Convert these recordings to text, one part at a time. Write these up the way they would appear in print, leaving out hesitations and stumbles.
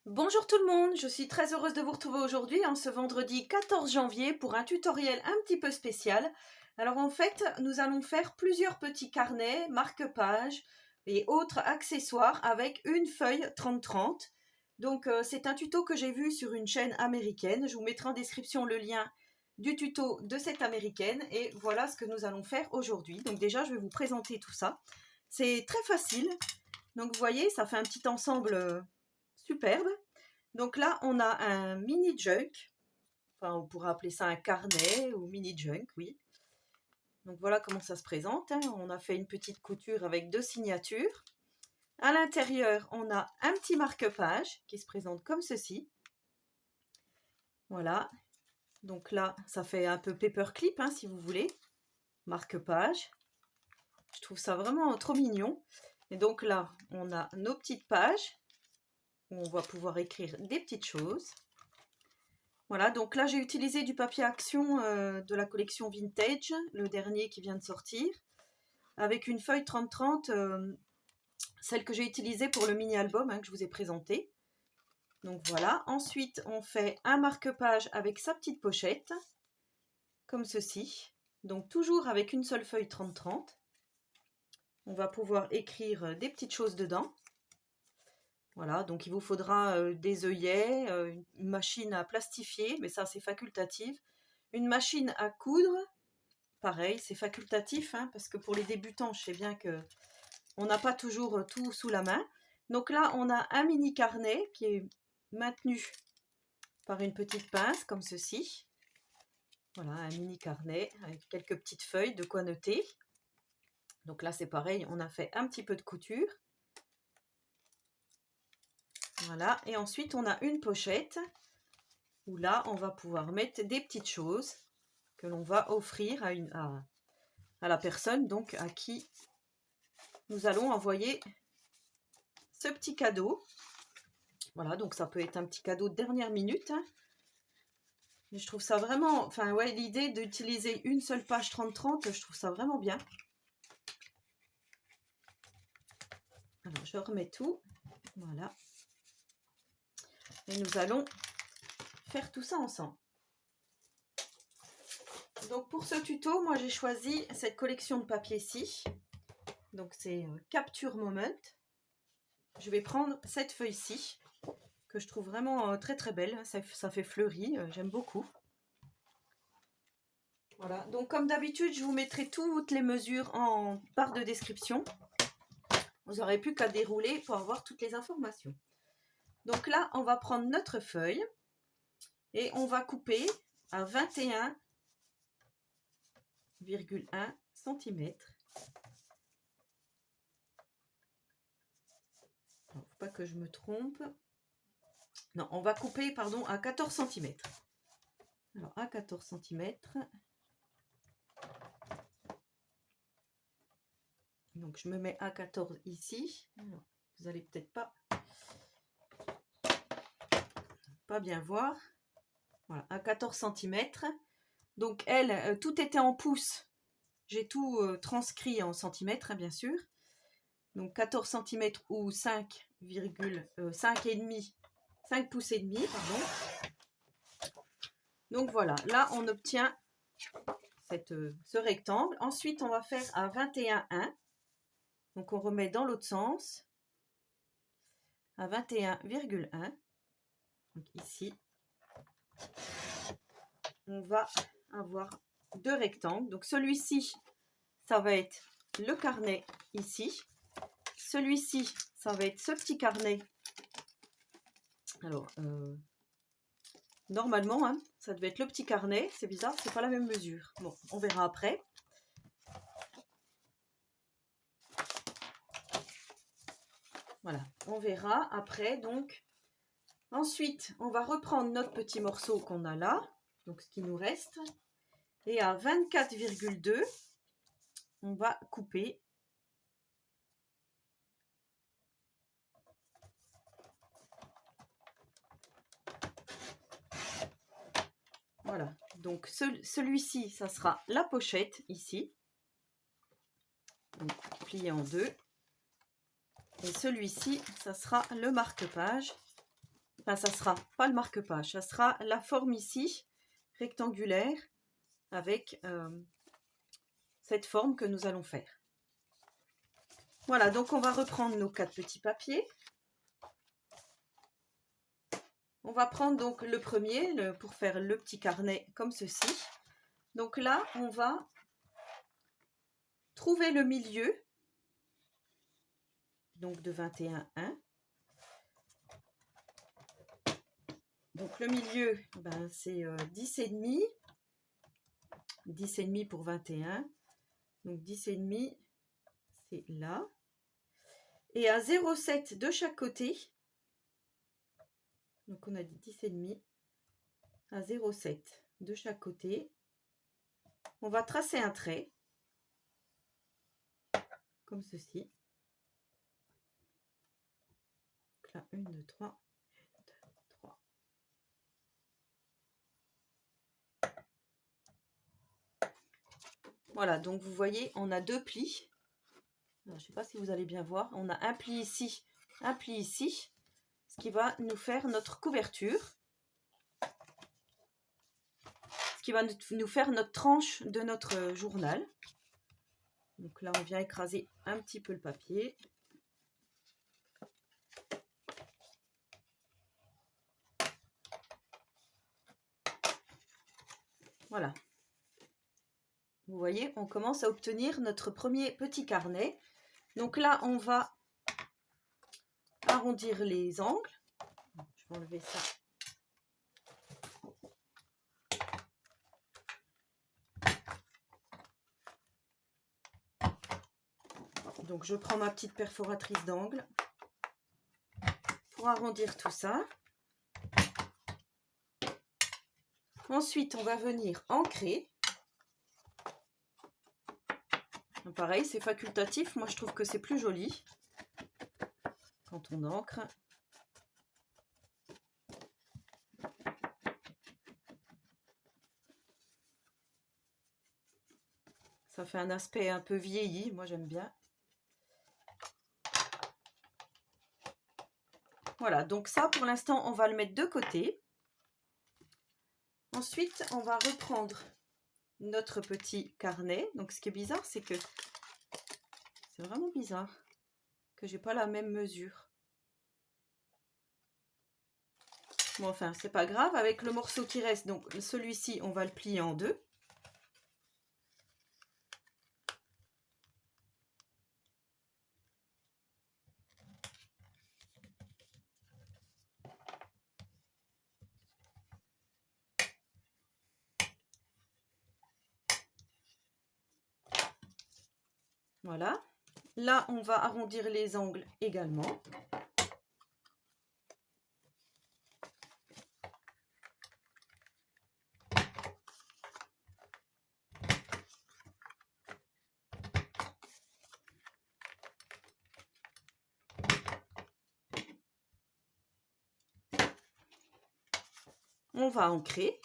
Bonjour tout le monde, je suis très heureuse de vous retrouver aujourd'hui en ce vendredi 14 janvier pour un tutoriel un petit peu spécial. Alors en fait, nous allons faire plusieurs petits carnets, marque-pages et autres accessoires avec une feuille 30-30. Donc c'est un tuto que j'ai vu sur une chaîne américaine. Je vous mettrai en description le lien du tuto de cette américaine et voilà ce que nous allons faire aujourd'hui. Donc déjà, je vais vous présenter tout ça. C'est très facile. Donc vous voyez, ça fait un petit ensemble superbe. Donc là, on a un mini junk. Enfin, on pourrait appeler ça un carnet ou mini junk, oui. Donc voilà comment ça se présente, hein. On a fait une petite couture avec 2 signatures. À l'intérieur, on a un petit marque-page qui se présente comme ceci. Voilà. Donc là, ça fait un peu paperclip, hein, si vous voulez. Marque-page. Je trouve ça vraiment trop mignon. Et donc là, on a nos petites pages où on va pouvoir écrire des petites choses. Voilà, donc là j'ai utilisé du papier action de la collection Vintage, le dernier qui vient de sortir, avec une feuille 30-30, celle que j'ai utilisée pour le mini-album, hein, que je vous ai présenté. Donc voilà, ensuite on fait un marque-page avec sa petite pochette, comme ceci. Donc toujours avec une seule feuille 30-30. On va pouvoir écrire des petites choses dedans. Voilà, donc il vous faudra des œillets, une machine à plastifier, mais ça c'est facultatif. Une machine à coudre, pareil, c'est facultatif, hein, parce que pour les débutants, je sais bien que on n'a pas toujours tout sous la main. Donc là, on a un mini carnet qui est maintenu par une petite pince, comme ceci. Voilà, un mini carnet avec quelques petites feuilles, de quoi noter. Donc là, c'est pareil, on a fait un petit peu de couture. Voilà, et ensuite, on a une pochette où là, on va pouvoir mettre des petites choses que l'on va offrir à la personne donc à qui nous allons envoyer ce petit cadeau. Voilà, donc ça peut être un petit cadeau de dernière minute, hein. Mais je trouve ça vraiment, enfin ouais, l'idée d'utiliser une seule page 30-30, je trouve ça vraiment bien. Alors je remets tout, voilà. Et nous allons faire tout ça ensemble. Donc pour ce tuto, moi j'ai choisi cette collection de papier-ci. Donc c'est Capture Moment. Je vais prendre cette feuille-ci, que je trouve vraiment très très belle. Ça fait fleuri, j'aime beaucoup. Voilà, donc comme d'habitude, je vous mettrai toutes les mesures en barre de description. Vous n'aurez plus qu'à dérouler pour avoir toutes les informations. Donc là, on va prendre notre feuille et on va couper à 21,1 cm. Il ne faut pas que je me trompe. Non, on va couper, pardon, à 14 cm. Alors, à 14 cm. Donc, je me mets à 14 ici. Alors, vous allez peut-être pas bien voir. Voilà, à 14 cm. Donc, elle, tout était en pouces. J'ai tout transcrit en centimètres, hein, bien sûr. Donc 14 cm ou 5 pouces et demi, pardon. Donc voilà, là on obtient ce rectangle. Ensuite, on va faire à 21,1. Donc on remet dans l'autre sens à 21,1. Donc ici, on va avoir 2 rectangles. Donc celui-ci, ça va être le carnet ici. Celui-ci, ça va être ce petit carnet. Alors, normalement, hein, ça devait être le petit carnet. C'est bizarre, c'est pas la même mesure. Bon, on verra après. Voilà, on verra après. Donc, ensuite, on va reprendre notre petit morceau qu'on a là. Donc, ce qui nous reste. Et à 24,2, on va couper. Voilà, donc celui-ci, ça sera la pochette ici. Donc, plié en deux. Et celui-ci, ça sera le marque-page. enfin ça sera pas le marque-page, ça sera la forme ici, rectangulaire, avec cette forme que nous allons faire. Voilà, donc on va reprendre nos 4 petits papiers. On va prendre donc le premier pour faire le petit carnet comme ceci. Donc là, on va trouver le milieu, donc de 21,1. Donc le milieu, ben, c'est 10,5. 10,5 pour 21. Donc 10,5, c'est là. Et à 0,7 de chaque côté, donc on a dit 10,5 à 0,7 de chaque côté, on va tracer un trait, comme ceci. Donc là, 1, 2, 3, 1, 2, 3. Voilà, donc vous voyez, on a 2 plis. Alors, je ne sais pas si vous allez bien voir. On a un pli ici, un pli ici, ce qui va nous faire notre couverture. Ce qui va nous faire notre tranche de notre journal. Donc là, on vient écraser un petit peu le papier. Voilà. Vous voyez, on commence à obtenir notre premier petit carnet. Donc là, on va arrondir les angles. Je vais enlever ça. Donc je prends ma petite perforatrice d'angle pour arrondir tout ça. Ensuite, on va venir ancrer. Pareil, c'est facultatif. Moi, je trouve que c'est plus joli quand on ancre. Ça fait un aspect un peu vieilli. Moi, j'aime bien. Voilà, donc ça, pour l'instant, on va le mettre de côté. Ensuite, on va reprendre notre petit carnet. Donc, ce qui est bizarre, c'est que c'est vraiment bizarre que j'ai pas la même mesure. Bon, enfin, c'est pas grave. Avec le morceau qui reste, donc celui-ci, on va le plier en deux. Voilà. Là, on va arrondir les angles également. On va ancrer.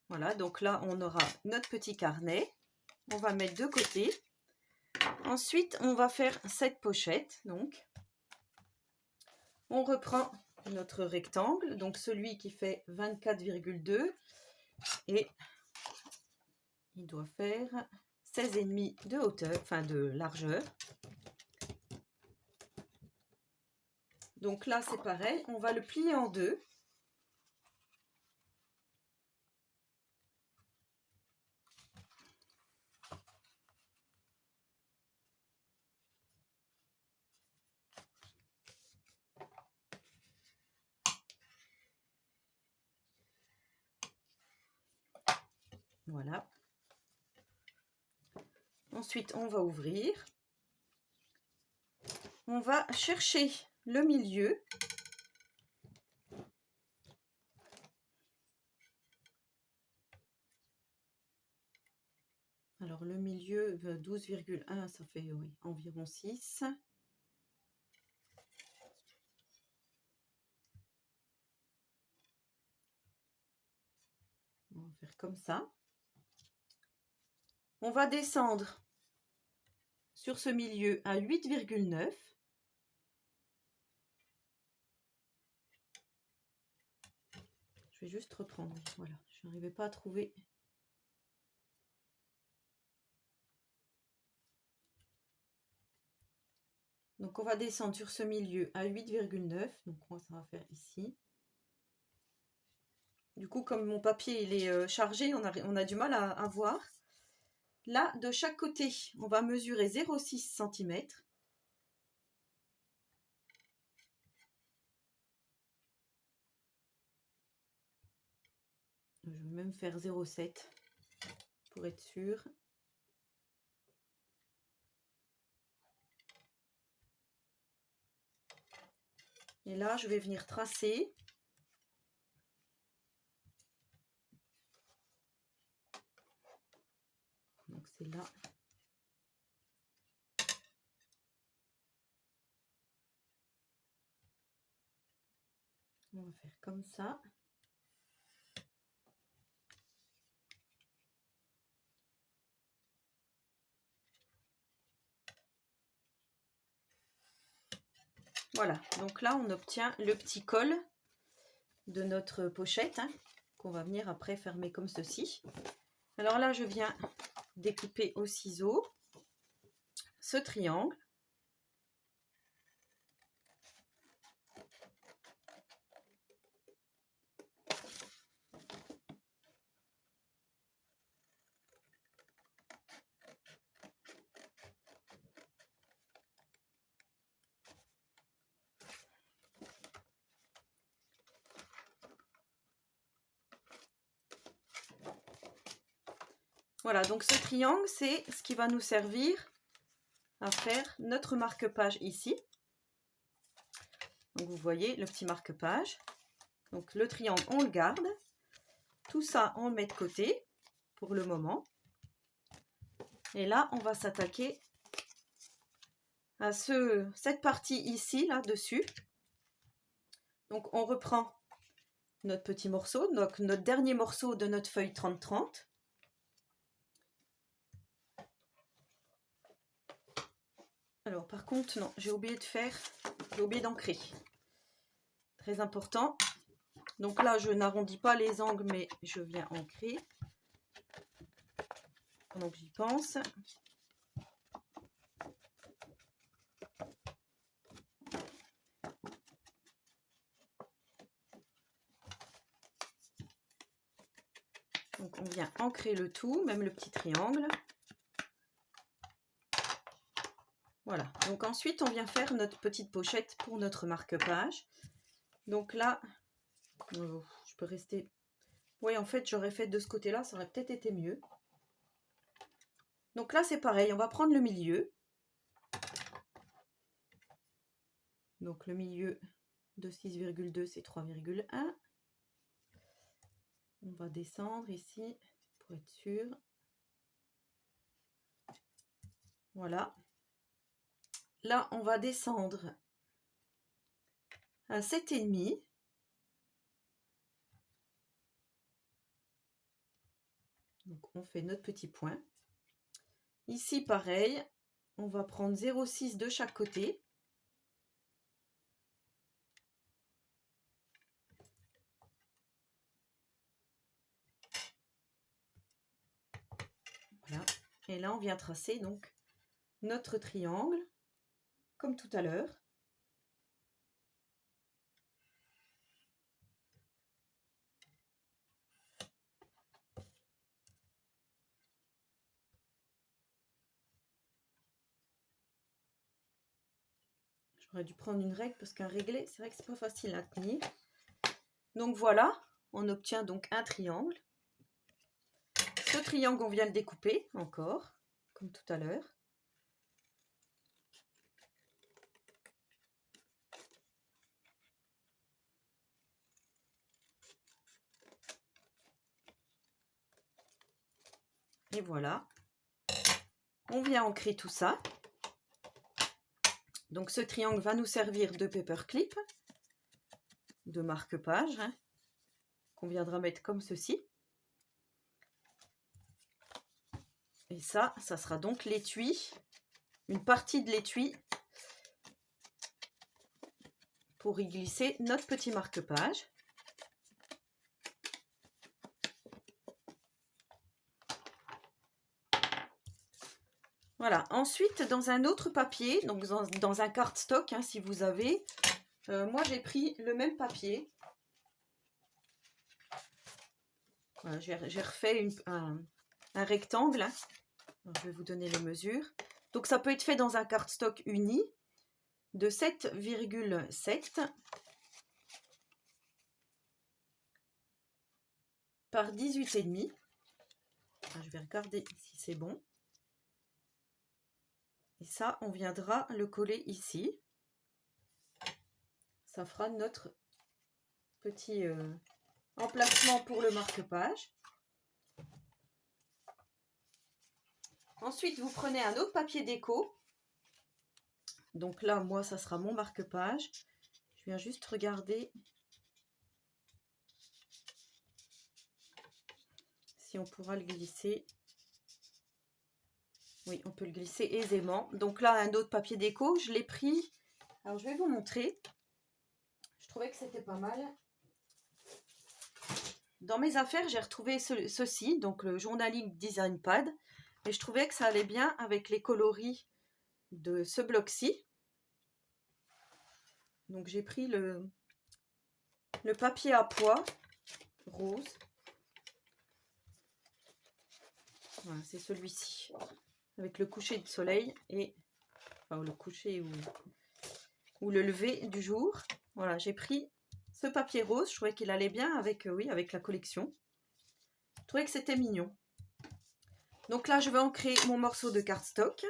Voilà, donc là, on aura notre petit carnet. On va mettre de côté. Ensuite, on va faire cette pochette. Donc, on reprend notre rectangle, donc celui qui fait 24,2 et il doit faire 16,5 de hauteur, enfin de largeur. Donc là, c'est pareil, on va le plier en deux. Voilà. Ensuite, on va ouvrir. On va chercher le milieu. Alors, le milieu, 12,1, ça fait oui, environ 6. On va faire comme ça. On va descendre sur ce milieu à 8,9. Je vais juste reprendre. Voilà, je n'arrivais pas à trouver. Donc on va descendre sur ce milieu à 8,9. Donc moi ça va faire ici. Du coup, comme mon papier il est chargé, on a du mal à voir. Là, de chaque côté, on va mesurer 0,6 cm. Je vais même faire 0,7 pour être sûr. Et là, je vais venir tracer. Donc c'est là. On va faire comme ça. Voilà, donc là on obtient le petit col de notre pochette hein, qu'on va venir après fermer comme ceci. Alors là je viens découper au ciseau ce triangle. Voilà, donc ce triangle, c'est ce qui va nous servir à faire notre marque-page ici. Donc vous voyez le petit marque-page. Donc le triangle, on le garde. Tout ça, on le met de côté pour le moment. Et là, on va s'attaquer à cette partie ici, là-dessus. Donc on reprend notre petit morceau, donc notre dernier morceau de notre feuille 30-30. Alors par contre, non, j'ai oublié d'ancrer. Très important. Donc là, je n'arrondis pas les angles, mais je viens ancrer. Pendant que j'y pense. Donc on vient ancrer le tout, même le petit triangle. Voilà, donc ensuite on vient faire notre petite pochette pour notre marque-page. Donc là, je peux rester... Oui, en fait, j'aurais fait de ce côté-là, ça aurait peut-être été mieux. Donc là, c'est pareil, on va prendre le milieu. Donc le milieu de 6,2, c'est 3,1. On va descendre ici pour être sûr. Voilà. Là, on va descendre à 7,5. Donc on fait notre petit point. Ici, pareil, on va prendre 0,6 de chaque côté. Voilà. Et là, on vient tracer donc notre triangle, comme tout à l'heure. J'aurais dû prendre une règle parce qu'un réglé, c'est vrai que c'est pas facile à tenir. Donc voilà, on obtient donc un triangle. Ce triangle, on vient le découper encore, comme tout à l'heure. Et voilà. On vient ancrer tout ça. Donc ce triangle va nous servir de paperclip, de marque-page, hein, qu'on viendra mettre comme ceci. Et ça sera donc l'étui, une partie de l'étui pour y glisser notre petit marque-page. Voilà, ensuite dans un autre papier, donc dans un cardstock, hein, si vous avez, moi j'ai pris le même papier. Voilà, j'ai refait un rectangle, hein. Alors, je vais vous donner les mesures. Donc ça peut être fait dans un cardstock uni de 7,7 par 18,5. Enfin, je vais regarder si c'est bon. Et ça, on viendra le coller ici. Ça fera notre petit emplacement pour le marque-page. Ensuite, vous prenez un autre papier déco. Donc là, moi, ça sera mon marque-page. Je viens juste regarder si on pourra le glisser. Oui, on peut le glisser aisément. Donc là, un autre papier déco, je l'ai pris. Alors, je vais vous montrer. Je trouvais que c'était pas mal. Dans mes affaires, j'ai retrouvé ceci, donc le Journaling Design Pad. Et je trouvais que ça allait bien avec les coloris de ce bloc-ci. Donc j'ai pris le papier à pois rose. Voilà, c'est celui-ci. Avec le coucher de soleil et enfin, le coucher ou le lever du jour. Voilà, j'ai pris ce papier rose. Je trouvais qu'il allait bien avec, oui, avec la collection. Je trouvais que c'était mignon. Donc là, je vais ancrer mon morceau de cardstock.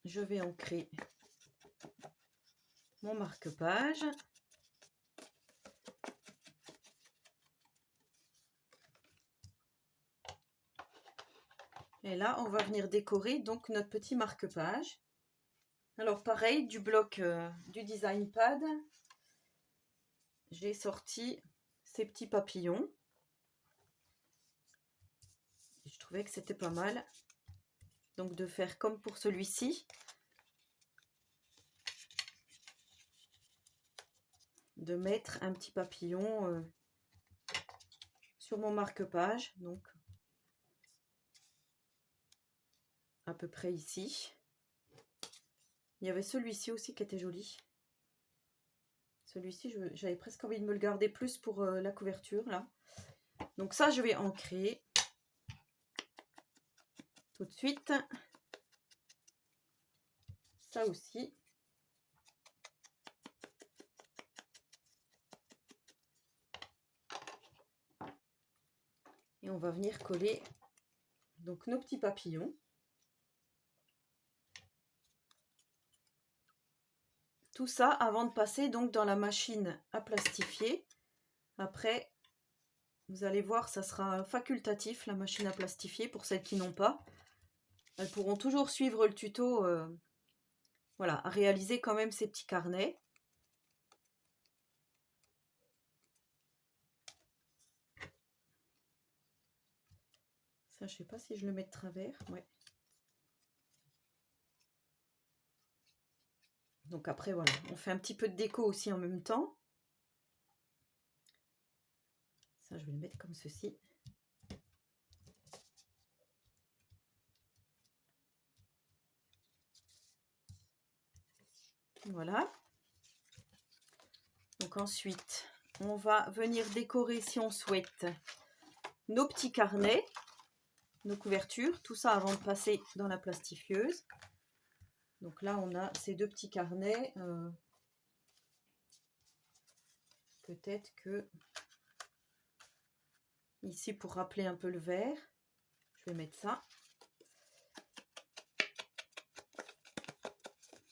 Je vais ancrer mon marque-page. Et là, on va venir décorer donc notre petit marque-page. Alors pareil, du bloc du Design Pad, j'ai sorti ces petits papillons. Je trouvais que c'était pas mal. Donc de faire comme pour celui-ci. De mettre un petit papillon sur mon marque-page. Donc à peu près ici. Il y avait celui-ci aussi qui était joli. Celui-ci, j'avais presque envie de me le garder plus pour la couverture là. Donc ça, je vais ancrer tout de suite. Ça aussi. Et on va venir coller donc nos petits papillons. Tout ça avant de passer donc dans la machine à plastifier. Après, vous allez voir, ça sera facultatif la machine à plastifier pour celles qui n'ont pas. Elles pourront toujours suivre le tuto, voilà, à réaliser quand même ces petits carnets. Ça, je sais pas si je le mets de travers. Ouais. Donc après, voilà, on fait un petit peu de déco aussi en même temps. Ça, je vais le mettre comme ceci. Voilà. Donc ensuite, on va venir décorer, si on souhaite, nos petits carnets, nos couvertures, tout ça avant de passer dans la plastifieuse. Donc là, on a ces deux petits carnets. Peut-être que ici, pour rappeler un peu le vert, je vais mettre ça.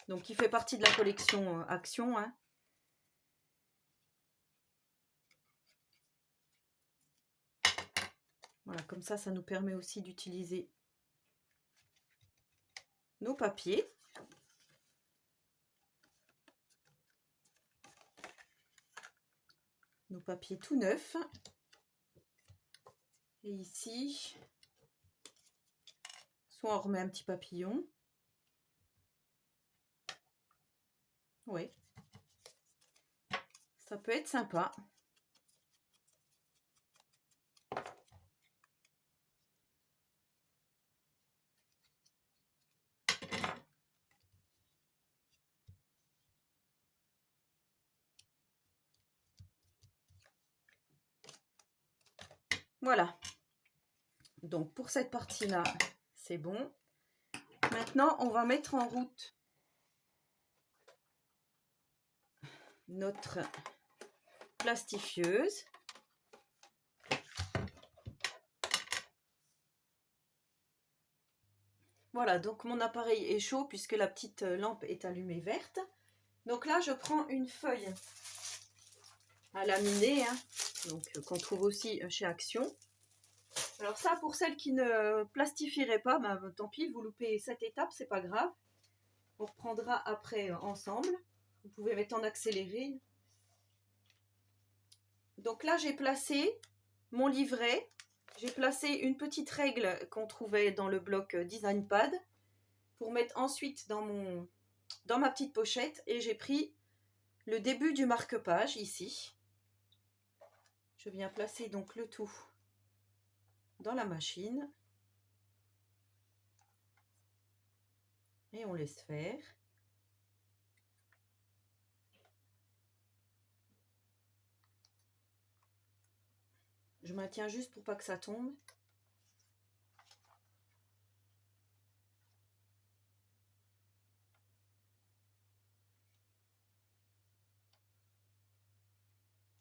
Donc, il fait partie de la collection Action, hein. Voilà, comme ça nous permet aussi d'utiliser nos papiers. nos papiers tout neufs. Et ici, soit on remet un petit papillon. Oui, ça peut être sympa. Voilà. Donc pour cette partie-là, c'est bon. Maintenant, on va mettre en route notre plastifieuse. Voilà, donc mon appareil est chaud puisque la petite lampe est allumée verte. Donc là, je prends une feuille à laminer, hein, donc qu'on trouve aussi chez Action. Alors ça, pour celles qui ne plastifieraient pas, ben, tant pis, vous loupez cette étape, c'est pas grave. On reprendra après ensemble. Vous pouvez mettre en accéléré. Donc là, j'ai placé mon livret. J'ai placé une petite règle qu'on trouvait dans le bloc DesignPad pour mettre ensuite dans ma petite pochette. Et j'ai pris le début du marque-page ici. Je viens placer donc le tout dans la machine. Et on laisse faire. Je maintiens juste pour pas que ça tombe.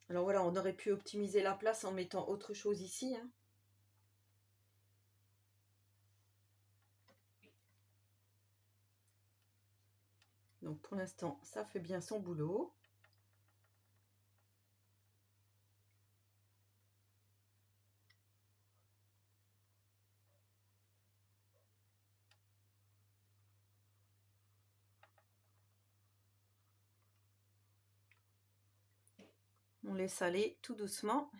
Alors voilà, on aurait pu optimiser la place en mettant autre chose ici, hein. Donc pour l'instant, ça fait bien son boulot. On laisse aller tout doucement.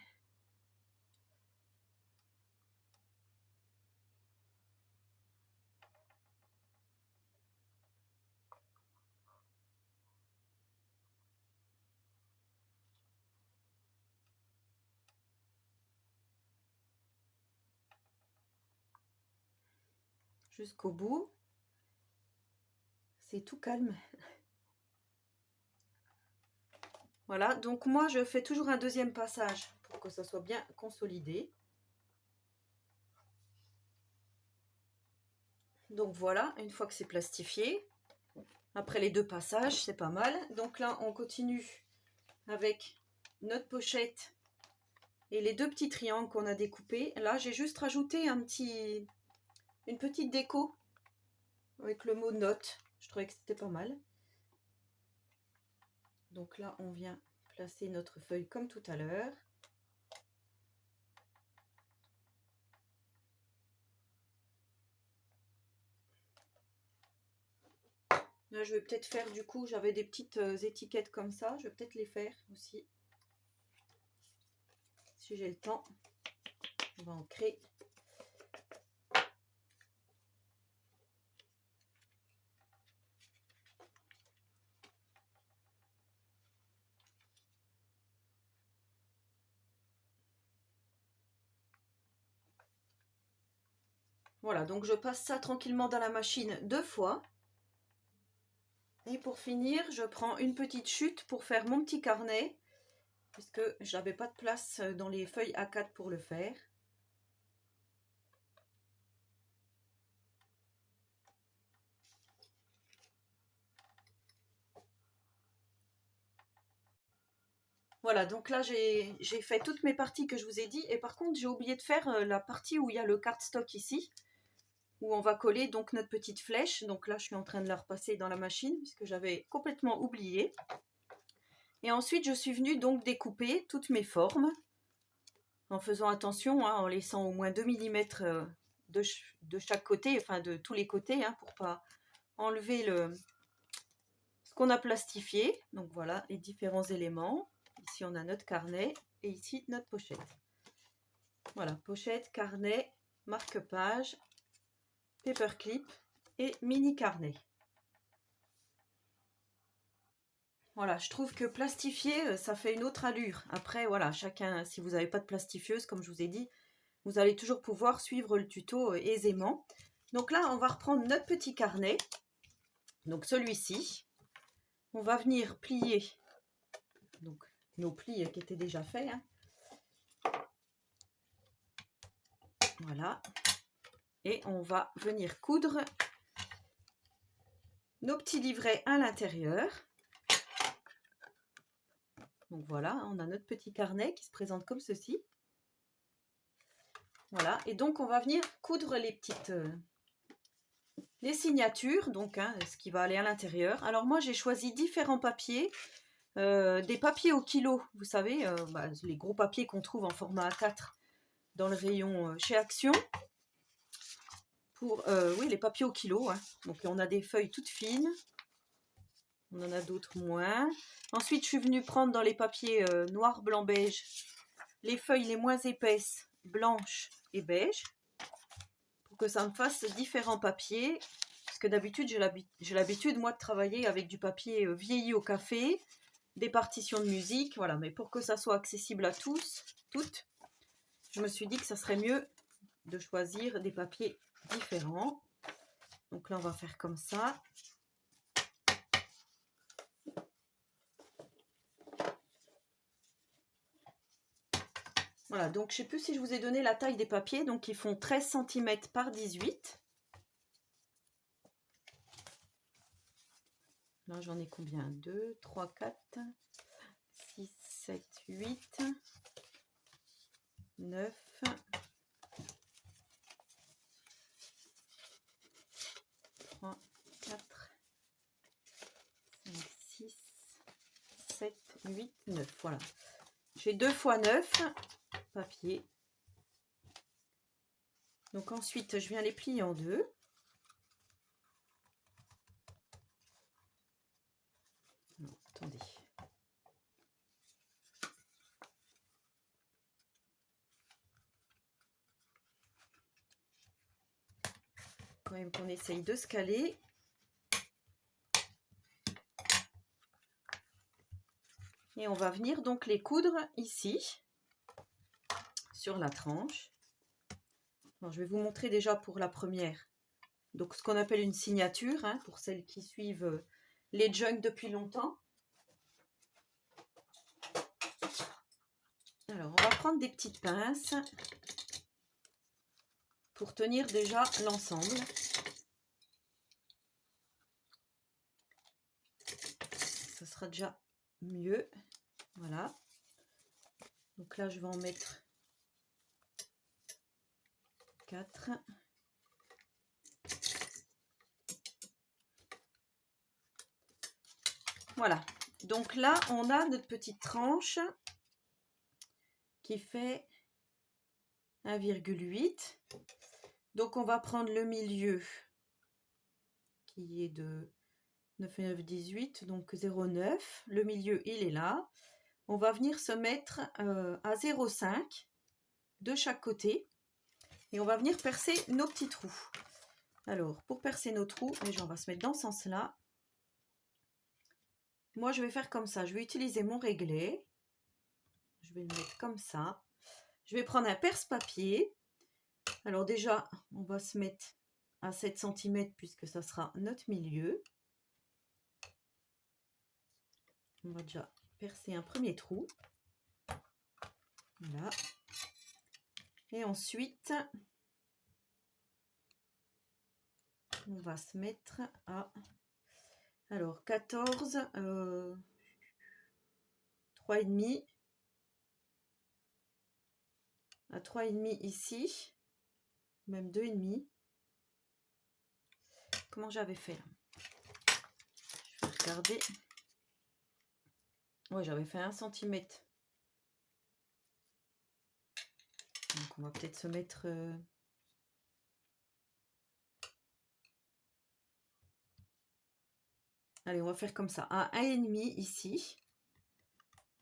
Jusqu'au bout. C'est tout calme. Voilà, donc moi je fais toujours un deuxième passage pour que ça soit bien consolidé. Donc voilà, une fois que c'est plastifié, après les deux passages, c'est pas mal. Donc là, on continue avec notre pochette et les deux petits triangles qu'on a découpés. Là, j'ai juste rajouté une petite déco avec le mot note. Je trouvais que c'était pas mal. Donc là, on vient placer notre feuille comme tout à l'heure. Là, je vais peut-être faire, du coup, j'avais des petites étiquettes comme ça. Je vais peut-être les faire aussi. Si j'ai le temps, on va en créer. Voilà, donc je passe ça tranquillement dans la machine 2 fois. Et pour finir, je prends une petite chute pour faire mon petit carnet, puisque j'avais pas de place dans les feuilles A4 pour le faire. Voilà, donc là j'ai fait toutes mes parties que je vous ai dit, et par contre j'ai oublié de faire la partie où il y a le cardstock ici, où on va coller donc notre petite flèche. Donc là je suis en train de la repasser dans la machine, puisque j'avais complètement oublié. Et ensuite je suis venue donc découper toutes mes formes, en faisant attention, hein, en laissant au moins 2 mm de chaque côté, enfin de tous les côtés, hein, pour pas enlever ce qu'on a plastifié. Donc voilà les différents éléments Ici, on a notre carnet et ici, notre pochette. Voilà, pochette, carnet, marque-page, paperclip et mini carnet. Voilà, je trouve que plastifier, ça fait une autre allure. Après, voilà, chacun, si vous n'avez pas de plastifieuse, comme je vous ai dit, vous allez toujours pouvoir suivre le tuto aisément. Donc là, on va reprendre notre petit carnet. Donc celui-ci, on va venir plier donc, nos plis qui étaient déjà faits. Hein. Voilà. Et on va venir coudre nos petits livrets à l'intérieur. Donc voilà, on a notre petit carnet qui se présente comme ceci. Voilà, et donc on va venir coudre les petites... les signatures, donc hein, ce qui va aller à l'intérieur. Alors moi j'ai choisi différents papiers, des papiers au kilo, vous savez, les gros papiers qu'on trouve en format A4 dans le rayon chez Action. Pour, oui, les papiers au kilo, hein. Donc on a des feuilles toutes fines, on en a d'autres moins. Ensuite je suis venue prendre dans les papiers noir, blanc, beige, les feuilles les moins épaisses, blanches et beige, pour que ça me fasse différents papiers. Parce que d'habitude, j'ai l'habitude, moi, de travailler avec du papier vieilli au café, des partitions de musique, voilà. Mais pour que ça soit accessible à tous, toutes, je me suis dit que ça serait mieux de choisir des papiers différents. Donc là, on va faire comme ça. Voilà, donc je ne sais plus si je vous ai donné la taille des papiers. Donc ils font 13 cm par 18. Là, j'en ai combien? 2, 3, 4, 6, 7, 8, 9, 3, 4, 5, 6, 7, 8, 9. Voilà. J'ai 2 x 9 papier. Donc ensuite, je viens les plier en deux. Non, attendez. Quand même qu'on essaye de se caler. Et on va venir donc les coudre ici, sur la tranche. Alors, je vais vous montrer déjà pour la première. Donc ce qu'on appelle une signature, hein, pour celles qui suivent les Junk depuis longtemps. Alors, on va prendre des petites pinces pour tenir déjà l'ensemble. Ça sera déjà mieux. Voilà. Donc là, je vais en mettre 4. Voilà. Donc là, on a notre petite tranche qui fait 1,8. Donc on va prendre le milieu qui est de 9 et 9, 18, donc 0,9. Le milieu, il est là. On va venir se mettre à 0,5 de chaque côté. Et on va venir percer nos petits trous. Alors, pour percer nos trous, déjà on va se mettre dans ce sens-là. Moi, je vais faire comme ça. Je vais utiliser mon réglet. Je vais le mettre comme ça. Je vais prendre un perce-papier. Alors déjà, on va se mettre à 7 cm puisque ça sera notre milieu. On va déjà percer un premier trou. Voilà. Et ensuite, on va se mettre à... Alors, 14, 3,5. À 3,5 ici. Même 2,5. Comment j'avais fait là? Je vais regarder. Ouais, j'avais fait 1 cm. Donc on va peut-être se mettre... Allez, on va faire comme ça. À 1,5 ici.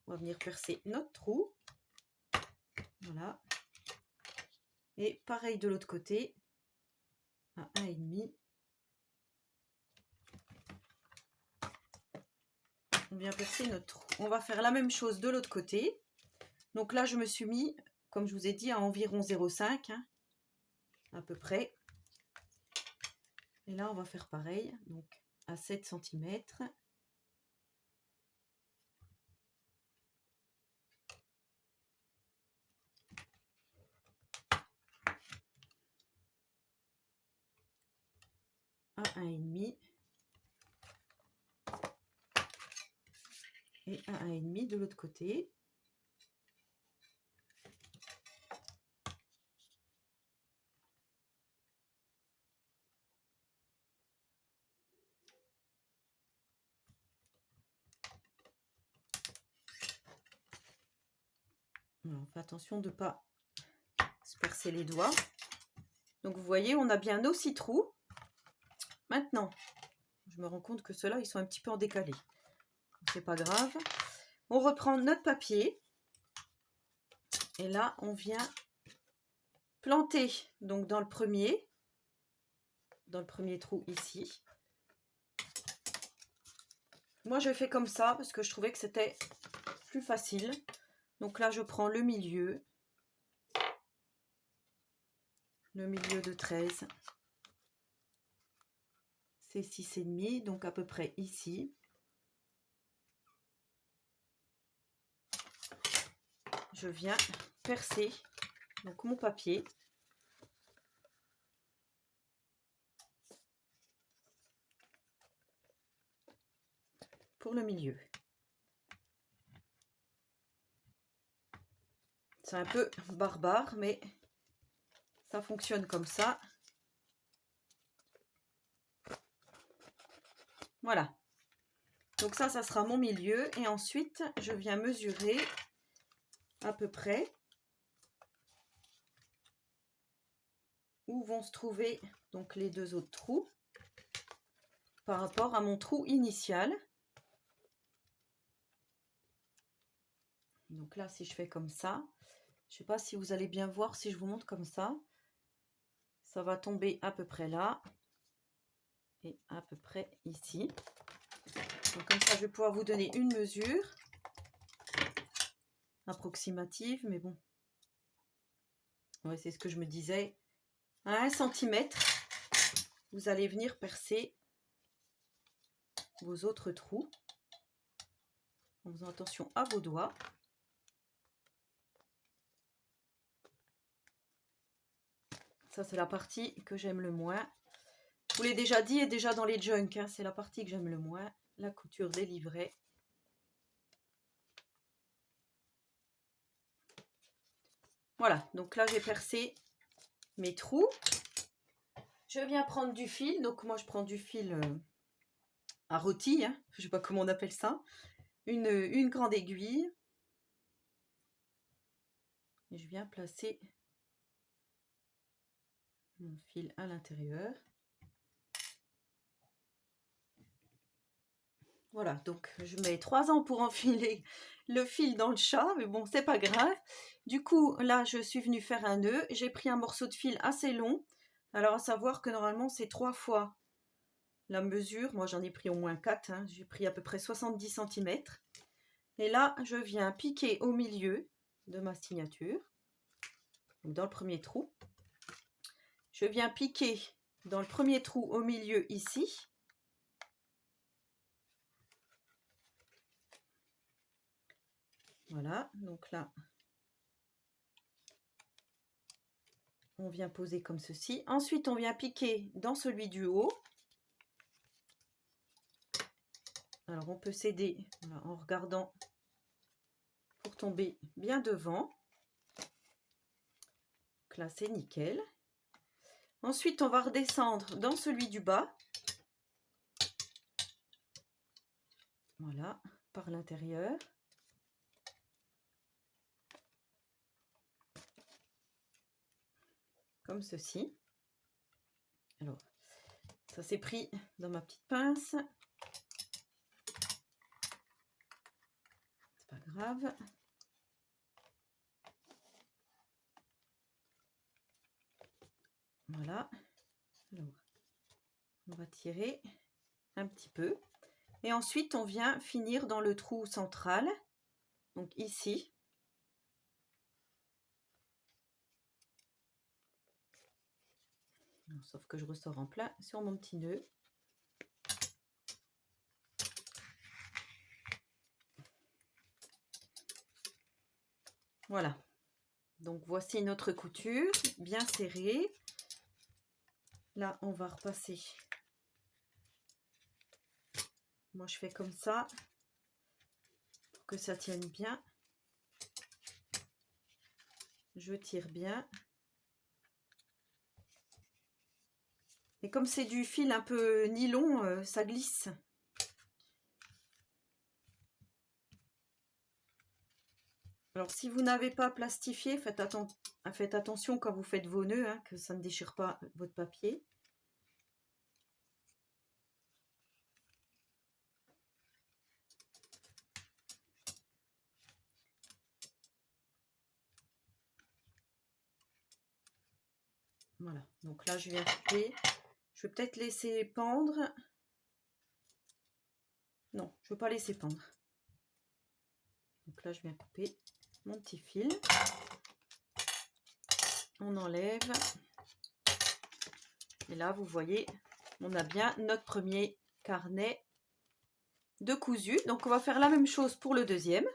on va venir percer notre trou. Voilà. Et pareil de l'autre côté, à 1,5. On vient percer notre trou. On va faire la même chose de l'autre côté. Donc là, je me suis mis, comme je vous ai dit, à environ 0,5, hein, à peu près. Et là, on va faire pareil, donc à 7 cm. À 1,5. Et à 1,5 de l'autre côté. Voilà, on fait attention de ne pas se percer les doigts. Donc vous voyez, on a bien nos 6 trous. Maintenant, je me rends compte que ceux-là, ils sont un petit peu en décalé. C'est pas grave. On reprend notre papier. Et là, on vient planter donc dans le premier trou ici. Moi, je fais comme ça parce que je trouvais que c'était plus facile. Donc là, je prends le milieu de 13. C'est 6,5, donc à peu près ici. Je viens percer donc mon papier. Pour le milieu. C'est un peu barbare, mais ça fonctionne comme ça. Voilà. Donc ça sera mon milieu. Et ensuite, je viens mesurer à peu près où vont se trouver donc les 2 autres trous par rapport à mon trou initial. Donc là, si je fais comme ça, je ne sais pas si vous allez bien voir si je vous montre comme ça. Ça va tomber à peu près là et à peu près ici. Donc comme ça, je vais pouvoir vous donner une mesure approximative, mais bon. Ouais, c'est ce que je me disais. À 1 cm, vous allez venir percer vos autres trous en faisant attention à vos doigts. Ça, c'est la partie que j'aime le moins. Je vous l'ai déjà dit et déjà dans les junk, hein, c'est la partie que j'aime le moins, la couture des livrets. Voilà, donc là, j'ai percé mes trous. Je viens prendre du fil. Donc moi, je prends du fil à rôti, hein, je ne sais pas comment on appelle ça. Une grande aiguille. Et je viens placer mon fil à l'intérieur. Voilà, donc je mets 3 ans pour enfiler le fil dans le chat, mais bon, c'est pas grave. Du coup, là, je suis venue faire un nœud. J'ai pris un morceau de fil assez long. Alors, à savoir que normalement, c'est 3 fois la mesure. Moi, j'en ai pris au moins 4. Hein. J'ai pris à peu près 70 cm. Et là, je viens piquer au milieu de ma signature. Donc, dans le premier trou. Je viens piquer dans le premier trou au milieu ici. Voilà, donc là, on vient poser comme ceci. Ensuite, on vient piquer dans celui du haut. Alors, on peut s'aider voilà, en regardant pour tomber bien devant. Donc là, c'est nickel. Ensuite, on va redescendre dans celui du bas. Voilà, par l'intérieur. Comme ceci. Alors, ça s'est pris dans ma petite pince. C'est pas grave. Voilà. Alors, on va tirer un petit peu. Et ensuite, on vient finir dans le trou central. Donc ici. Sauf que je ressors en plein sur mon petit nœud. Voilà. Donc voici notre couture bien serrée. Là, on va repasser. Moi, je fais comme ça pour que ça tienne bien. Je tire bien. Et comme c'est du fil un peu nylon, ça glisse. Alors, si vous n'avez pas plastifié, faites attention quand vous faites vos nœuds, hein, que ça ne déchire pas votre papier. Voilà, donc là, je viens couper. Je vais peut-être laisser pendre. Non, je ne veux pas laisser pendre. Donc là, je viens couper mon petit fil. On enlève. Et là, vous voyez, on a bien notre premier carnet de cousu. Donc, on va faire la même chose pour le deuxième.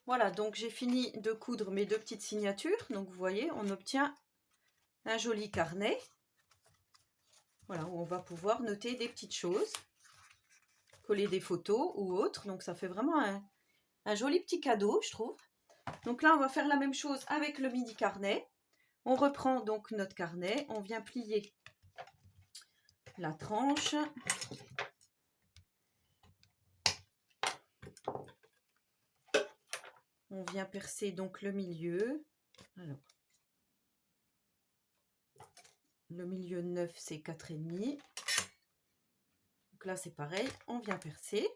Voilà, donc j'ai fini de coudre mes 2 petites signatures. Donc, vous voyez, on obtient un joli carnet. Voilà, où on va pouvoir noter des petites choses, coller des photos ou autres. Donc, ça fait vraiment un joli petit cadeau, je trouve. Donc là, on va faire la même chose avec le mini carnet. On reprend donc notre carnet, on vient plier la tranche. On vient percer donc le milieu. Alors, le milieu 9, c'est 4,5. Donc là, c'est pareil, on vient percer.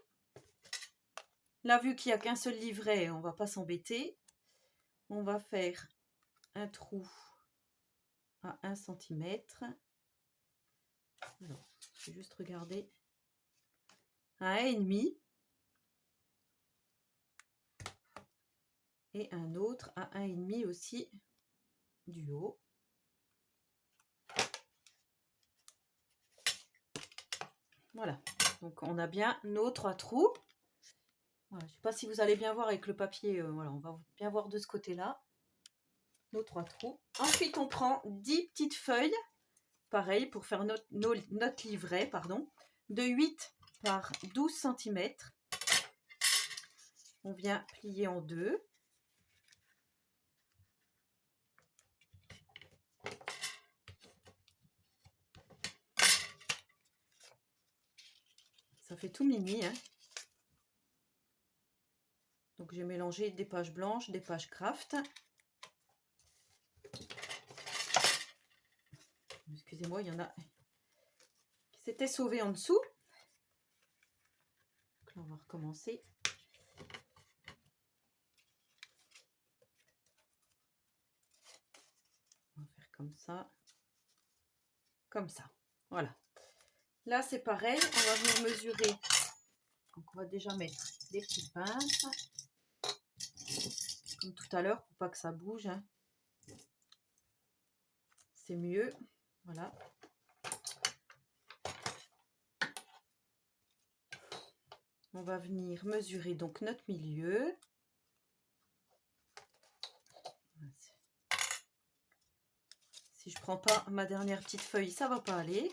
Là, vu qu'il n'y a qu'un seul livret, on ne va pas s'embêter. On va faire un trou à 1 cm. Alors, je vais juste regarder. À 1,5. Et un autre à 1,5 aussi du haut. Voilà, donc on a bien nos 3 trous. Voilà, je ne sais pas si vous allez bien voir avec le papier. Voilà, on va bien voir de ce côté-là. Nos 3 trous. Ensuite, on prend 10 petites feuilles. Pareil, pour faire notre livret, pardon, de 8 par 12 cm. On vient plier en deux. Ça fait tout mini, hein. Donc j'ai mélangé des pages blanches, des pages craft. Excusez-moi, il y en a qui s'étaient sauvés en dessous. Donc là, on va recommencer. On va faire comme ça. Comme ça. Voilà. Là, c'est pareil. On va venir mesurer. Donc, on va déjà mettre des petites pinces. Comme tout à l'heure, pour pas que ça bouge, hein. C'est mieux. Voilà. On va venir mesurer donc notre milieu. Si je prends pas ma dernière petite feuille, ça va pas aller.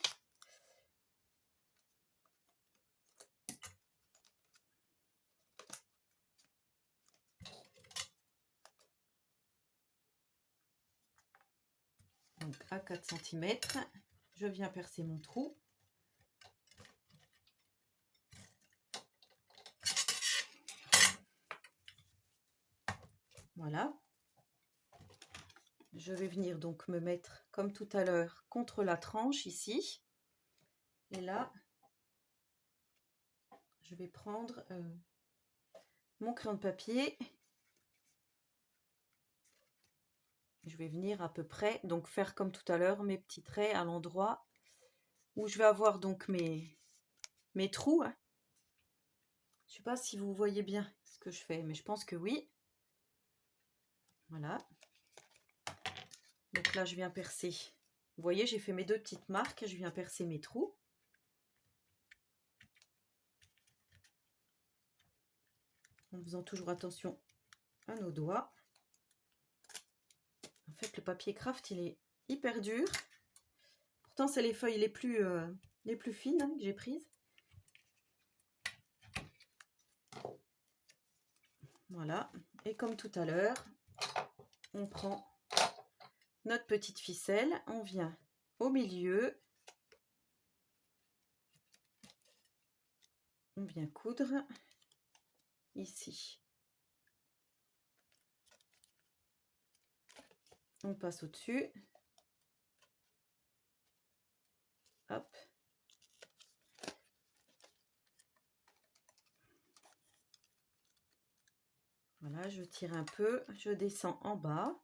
Donc à 4 cm, je viens percer mon trou. Voilà. Je vais venir donc me mettre comme tout à l'heure contre la tranche ici. Et là, je vais prendre mon crayon de papier. Je vais venir à peu près, donc faire comme tout à l'heure, mes petits traits à l'endroit où je vais avoir donc mes trous. Hein. Je ne sais pas si vous voyez bien ce que je fais, mais je pense que oui. Voilà. Donc là, je viens percer. Vous voyez, j'ai fait mes 2 petites marques. Je viens percer mes trous. En faisant toujours attention à nos doigts. En fait, le papier craft, il est hyper dur. Pourtant, c'est les feuilles les plus fines hein, que j'ai prises. Voilà. Et comme tout à l'heure, on prend notre petite ficelle. On vient au milieu. On vient coudre ici. On passe au-dessus. Hop. Voilà, je tire un peu, je descends en bas.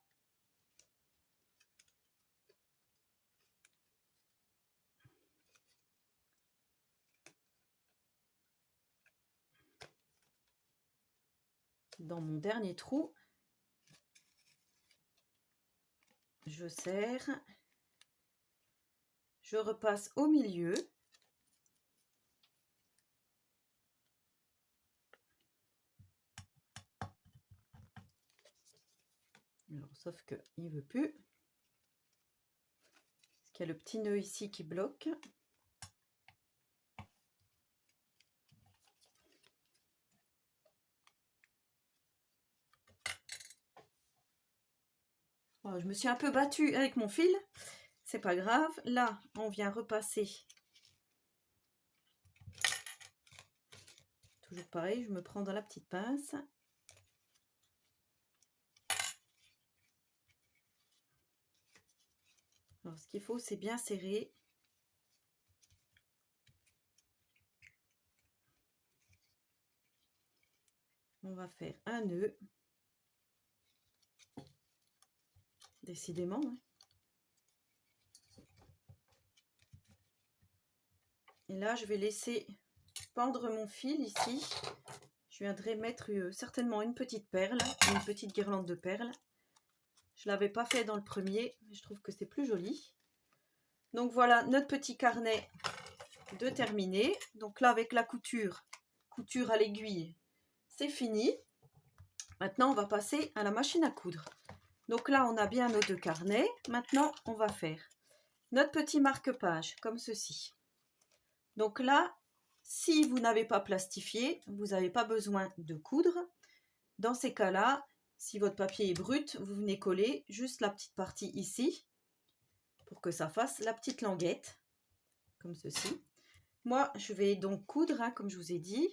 Dans mon dernier trou, je serre. Je repasse au milieu. Alors, sauf qu'il ne veut plus. Parce qu'il y a le petit nœud ici qui bloque. Oh, je me suis un peu battue avec mon fil. C'est pas grave. Là, on vient repasser. Toujours pareil, je me prends dans la petite pince. Alors, ce qu'il faut, c'est bien serrer. On va faire un nœud. Décidément. Hein. Et là, je vais laisser pendre mon fil ici. Je viendrai mettre certainement une petite perle, une petite guirlande de perles. Je ne l'avais pas fait dans le premier, mais je trouve que c'est plus joli. Donc voilà notre petit carnet de terminé. Donc là, avec la couture à l'aiguille, c'est fini. Maintenant, on va passer à la machine à coudre. Donc là, on a bien nos 2 carnets. Maintenant, on va faire notre petit marque-page, comme ceci. Donc là, si vous n'avez pas plastifié, vous n'avez pas besoin de coudre. Dans ces cas-là, si votre papier est brut, vous venez coller juste la petite partie ici pour que ça fasse la petite languette, comme ceci. Moi, je vais donc coudre, hein, comme je vous ai dit.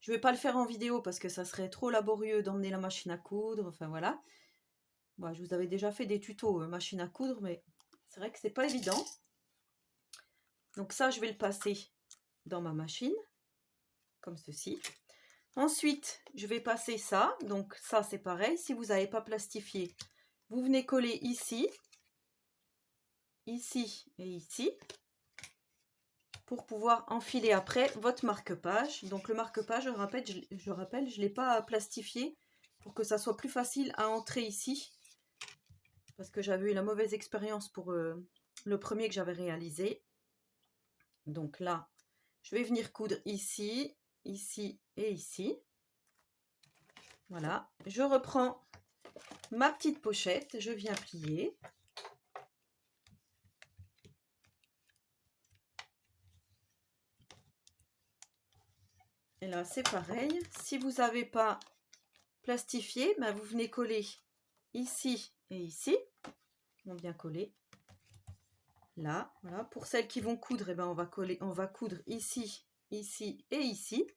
Je ne vais pas le faire en vidéo parce que ça serait trop laborieux d'emmener la machine à coudre. Enfin voilà. Moi, je vous avais déjà fait des tutos machine à coudre, mais c'est vrai que c'est pas évident. Donc ça, je vais le passer dans ma machine, comme ceci. Ensuite, je vais passer ça. Donc ça, c'est pareil. Si vous n'avez pas plastifié, vous venez coller ici, ici et ici, pour pouvoir enfiler après votre marque-page. Donc le marque-page, je rappelle, je ne l'ai pas plastifié pour que ça soit plus facile à entrer ici. Parce que j'avais eu la mauvaise expérience pour le premier que j'avais réalisé. Donc là, je vais venir coudre ici, ici et ici. Voilà, je reprends ma petite pochette, je viens plier. Et là, c'est pareil. Si vous n'avez pas plastifié, ben vous venez coller ici et ici. On vient coller là. Voilà. Pour celles qui vont coudre, eh ben on va coudre ici, ici et ici.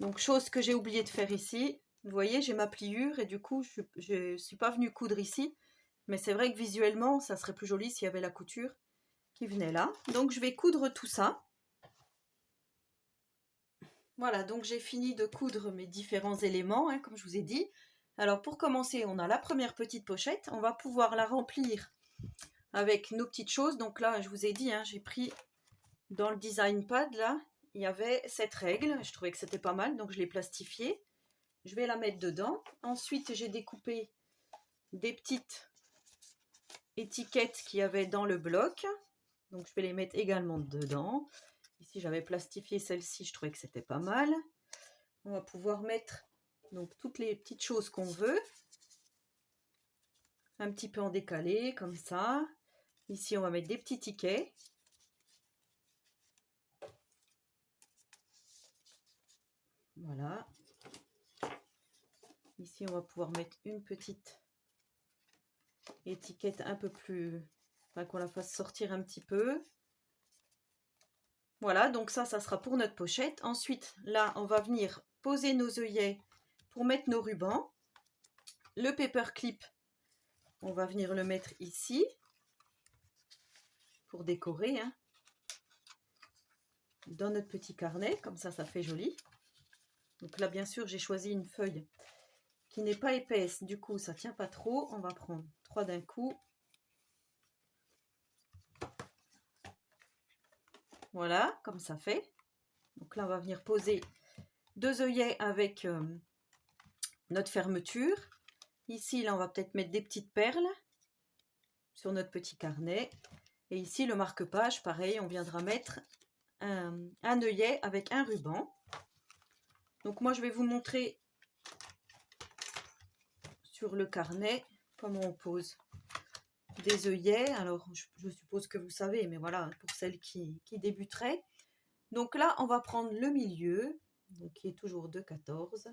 Donc, chose que j'ai oublié de faire ici. Vous voyez, j'ai ma pliure et du coup, je ne suis pas venue coudre ici. Mais c'est vrai que visuellement, ça serait plus joli s'il y avait la couture qui venait là. Donc, je vais coudre tout ça. Voilà, donc j'ai fini de coudre mes différents éléments, hein, comme je vous ai dit. Alors pour commencer, on a la première petite pochette. On va pouvoir la remplir avec nos petites choses. Donc là, je vous ai dit, hein, j'ai pris dans le design pad, là, il y avait cette règle. Je trouvais que c'était pas mal, donc je l'ai plastifiée. Je vais la mettre dedans. Ensuite, j'ai découpé des petites étiquettes qu'il y avait dans le bloc. Donc je vais les mettre également dedans. Ici, j'avais plastifié celle-ci, je trouvais que c'était pas mal. On va pouvoir mettre donc toutes les petites choses qu'on veut. Un petit peu en décalé, comme ça. Ici, on va mettre des petits tickets. Voilà. Ici, on va pouvoir mettre une petite étiquette un peu plus... Enfin, qu'on la fasse sortir un petit peu. Voilà, donc ça sera pour notre pochette. Ensuite, là, on va venir poser nos œillets pour mettre nos rubans. Le paperclip, on va venir le mettre ici pour décorer, hein, dans notre petit carnet. Comme ça fait joli. Donc là, bien sûr, j'ai choisi une feuille qui n'est pas épaisse. Du coup, ça tient pas trop. On va prendre 3 d'un coup. Voilà, comme ça fait. Donc là, on va venir poser 2 œillets avec notre fermeture. Ici, là, on va peut-être mettre des petites perles sur notre petit carnet. Et ici, le marque-page, pareil, on viendra mettre un œillet avec un ruban. Donc moi, je vais vous montrer sur le carnet comment on pose des œillets. Alors, je suppose que vous savez, mais voilà, pour celles qui débuteraient. Donc là, on va prendre le milieu, donc qui est toujours de 14.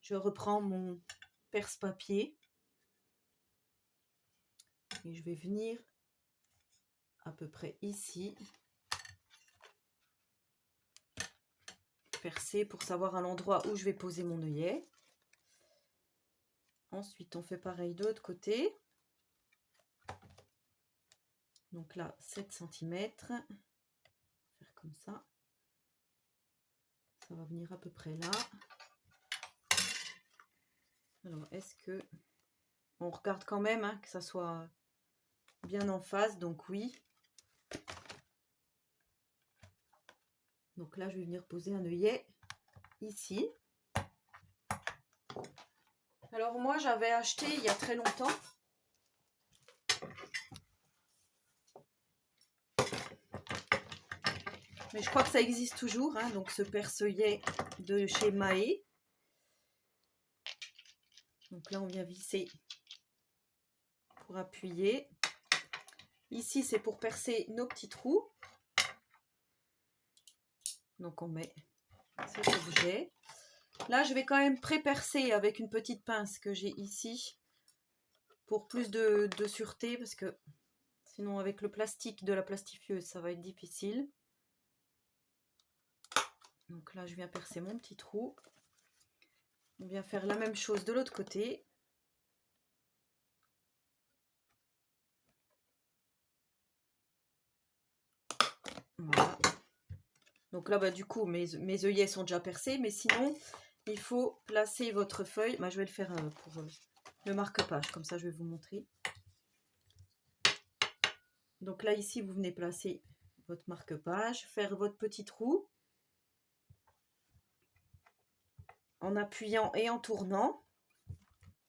Je reprends mon perce-papier et je vais venir à peu près ici, percer pour savoir à l'endroit où je vais poser mon œillet. Ensuite, on fait pareil de l'autre côté. Donc là, 7 cm. Faire comme ça. Ça va venir à peu près là. Alors, est-ce que... On regarde quand même, hein, que ça soit bien en face, donc oui. Donc là, je vais venir poser un œillet ici. Alors moi, j'avais acheté il y a très longtemps mais je crois que ça existe toujours, hein, donc ce perce-œillet de chez Mahé. Donc là, on vient visser pour appuyer. Ici, c'est pour percer nos petits trous. Donc on met cet objet. Là, je vais quand même pré-percer avec une petite pince que j'ai ici pour plus de sûreté, parce que sinon avec le plastique de la plastifieuse, ça va être difficile. Donc là, je viens percer mon petit trou. On vient faire la même chose de l'autre côté. Voilà. Donc là, bah, du coup, mes œillets sont déjà percés, mais sinon, il faut placer votre feuille. Bah, je vais le faire pour le marque-page, comme ça je vais vous montrer. Donc là, ici, vous venez placer votre marque-page, faire votre petit trou en appuyant et en tournant.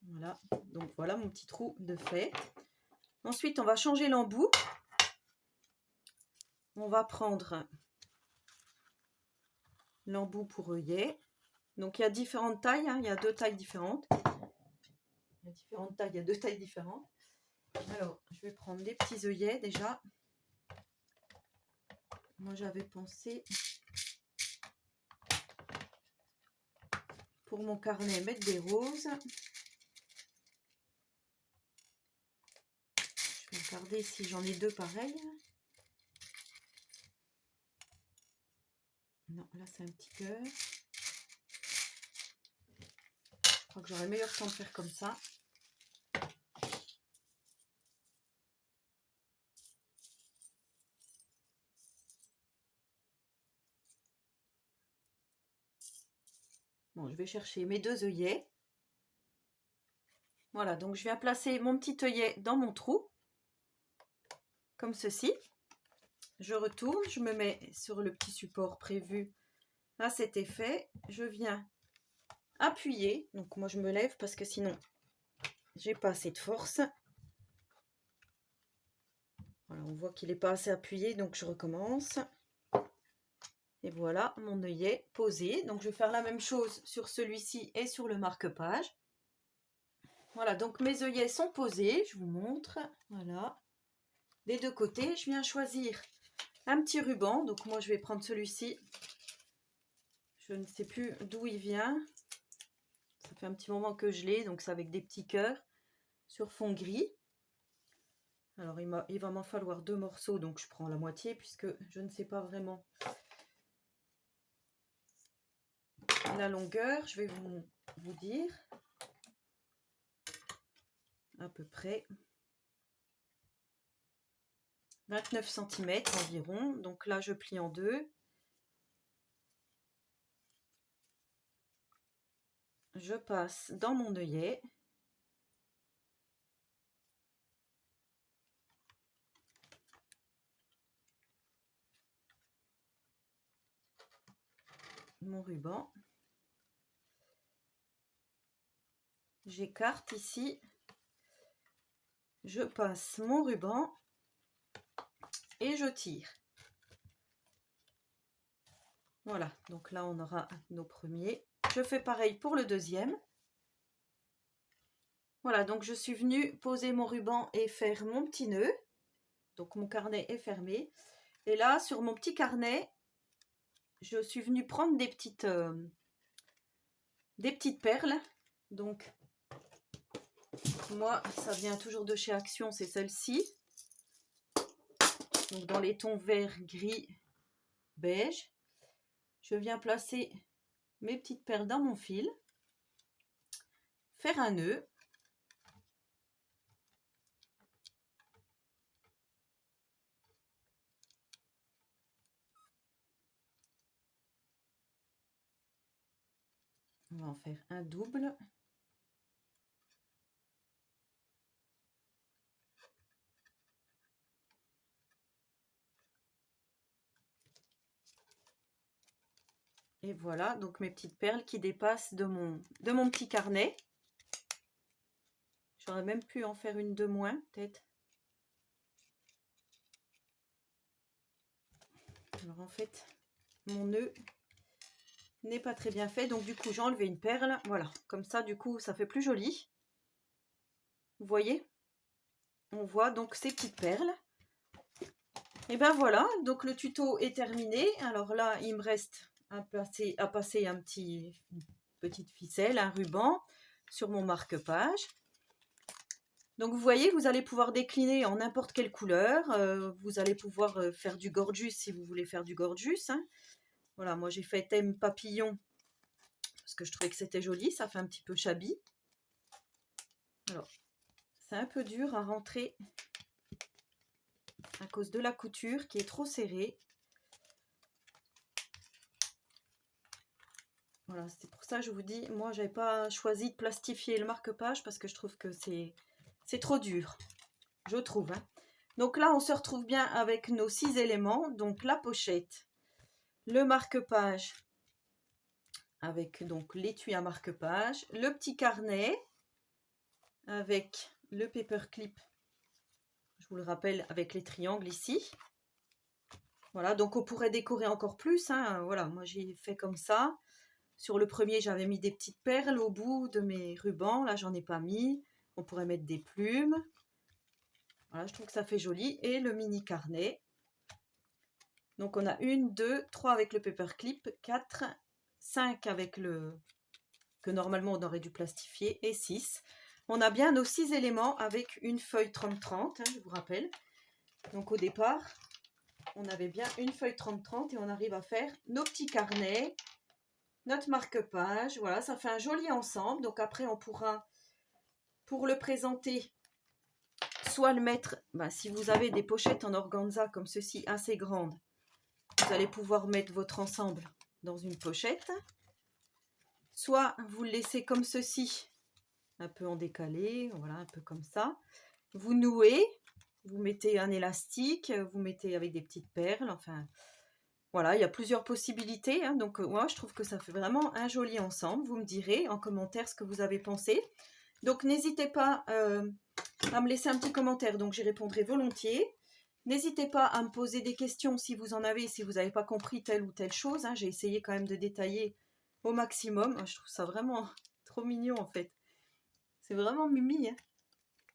Voilà, donc voilà mon petit trou de fait. Ensuite, on va changer l'embout. On va prendre l'embout pour œillet. Donc il y a différentes tailles, hein, il y a 2 tailles différentes. Il y a différentes tailles, il y a 2 tailles différentes. Alors, je vais prendre les petits œillets déjà. Moi, j'avais pensé pour mon carnet mettre des roses. Je vais regarder si j'en ai 2 pareils. Non, là c'est un petit cœur. Je crois que j'aurais meilleur temps de faire comme ça. Bon, je vais chercher mes 2 œillets. Voilà, donc je viens placer mon petit œillet dans mon trou, comme ceci. Je retourne, je me mets sur le petit support prévu à cet effet. Je viens appuyer, donc moi je me lève parce que sinon j'ai pas assez de force. Voilà, on voit qu'il n'est pas assez appuyé, donc je recommence. Et voilà mon œillet posé. Donc je vais faire la même chose sur celui-ci et sur le marque-page. Voilà, donc mes œillets sont posés, je vous montre. Voilà. Des 2 côtés, je viens choisir un petit ruban. Donc moi je vais prendre celui-ci. Je ne sais plus d'où il vient. Ça fait un petit moment que je l'ai, donc c'est avec des petits cœurs sur fond gris. Alors il va m'en falloir 2 morceaux, donc je prends la moitié puisque je ne sais pas vraiment la longueur. Je vais vous dire à peu près 29 cm environ. Donc là je plie en 2. Je passe dans mon œillet. Mon ruban. J'écarte ici. Je passe mon ruban et je tire. Voilà, donc là on aura nos premiers. Je fais pareil pour le deuxième. Voilà, donc je suis venue poser mon ruban et faire mon petit nœud. Donc mon carnet est fermé. Et là, sur mon petit carnet, je suis venue prendre des petites perles. Donc moi, ça vient toujours de chez Action, c'est celle-ci. Donc dans les tons vert, gris, beige. Je viens placer mes petites perles dans mon fil. Faire un nœud. On va en faire un double. Et voilà, donc mes petites perles qui dépassent de mon petit carnet. J'aurais même pu en faire une de moins, peut-être. Alors en fait, mon nœud n'est pas très bien fait, donc du coup j'ai enlevé une perle. Voilà, comme ça du coup ça fait plus joli. Vous voyez? On voit donc ces petites perles. Et ben voilà, donc le tuto est terminé. Alors là, il me reste à passer une petite ficelle, un ruban sur mon marque-page. Donc vous voyez, vous allez pouvoir décliner en n'importe quelle couleur. Vous allez pouvoir faire du gorgeous si vous voulez faire du gorgeous. Hein. Voilà, moi j'ai fait thème papillon parce que je trouvais que c'était joli. Ça fait un petit peu shabby. Alors, c'est un peu dur à rentrer à cause de la couture qui est trop serrée. Voilà, c'est pour ça que je vous dis, moi j'avais pas choisi de plastifier le marque-page parce que je trouve que c'est trop dur, je trouve. Hein. Donc là, on se retrouve bien avec nos 6 éléments, donc la pochette, le marque-page avec donc l'étui à marque-page, le petit carnet avec le paperclip, je vous le rappelle, avec les triangles ici. Voilà, donc on pourrait décorer encore plus. Hein. Voilà, moi j'ai fait comme ça. Sur le premier, j'avais mis des petites perles au bout de mes rubans. Là, j'en ai pas mis. On pourrait mettre des plumes. Voilà, je trouve que ça fait joli. Et le mini carnet. Donc, on a 1, 2, 3 avec le paperclip, 4, 5 avec le que normalement on aurait dû plastifier et 6. On a bien nos 6 éléments avec une feuille 30-30, hein, je vous rappelle. Donc, au départ, on avait bien une feuille 30-30 et on arrive à faire nos petits carnets. Notre marque-page, voilà, ça fait un joli ensemble. Donc après, on pourra, pour le présenter, soit le mettre, si vous avez des pochettes en organza comme ceci, assez grandes, vous allez pouvoir mettre votre ensemble dans une pochette. Soit vous le laissez comme ceci, un peu en décalé, voilà, un peu comme ça. Vous nouez, vous mettez un élastique, vous mettez avec des petites perles, enfin, voilà, il y a plusieurs possibilités, hein. Donc moi, je trouve que ça fait vraiment un joli ensemble. Vous me direz en commentaire ce que vous avez pensé. Donc n'hésitez pas à me laisser un petit commentaire, donc j'y répondrai volontiers. N'hésitez pas à me poser des questions si vous en avez, si vous n'avez pas compris telle ou telle chose, hein. J'ai essayé quand même de détailler au maximum. Je trouve ça vraiment trop mignon en fait. C'est vraiment mimi, hein.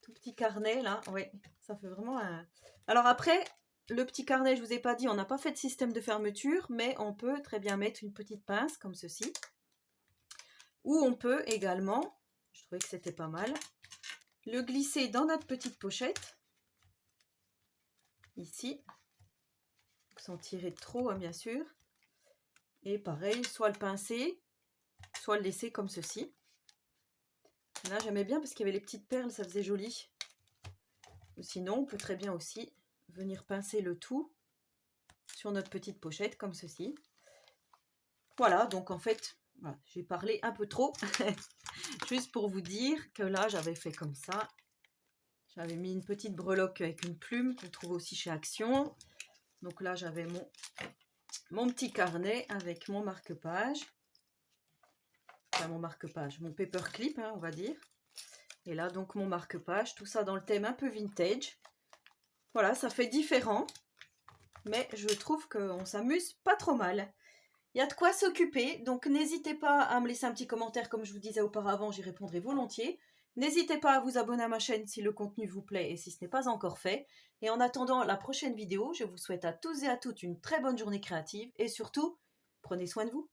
Tout petit carnet là, ouais, ça fait vraiment un... Alors après, le petit carnet, je vous ai pas dit, on n'a pas fait de système de fermeture, mais on peut très bien mettre une petite pince comme ceci. Ou on peut également, je trouvais que c'était pas mal, le glisser dans notre petite pochette. Ici. Sans tirer trop, hein, bien sûr. Et pareil, soit le pincer, soit le laisser comme ceci. Là, j'aimais bien parce qu'il y avait les petites perles, ça faisait joli. Ou sinon, on peut très bien aussi venir pincer le tout sur notre petite pochette comme ceci. Voilà, donc en fait, voilà, j'ai parlé un peu trop. Juste pour vous dire que là, j'avais fait comme ça. J'avais mis une petite breloque avec une plume qu'on trouve aussi chez Action. Donc là, j'avais mon petit carnet avec mon marque-page. Enfin, mon marque-page, mon paperclip, hein, on va dire. Et là, donc, mon marque-page. Tout ça dans le thème un peu vintage. Voilà, ça fait différent. Mais je trouve qu'on s'amuse pas trop mal. Il y a de quoi s'occuper. Donc, n'hésitez pas à me laisser un petit commentaire, comme je vous disais auparavant. J'y répondrai volontiers. N'hésitez pas à vous abonner à ma chaîne si le contenu vous plaît et si ce n'est pas encore fait. Et en attendant la prochaine vidéo, je vous souhaite à tous et à toutes une très bonne journée créative. Et surtout, prenez soin de vous.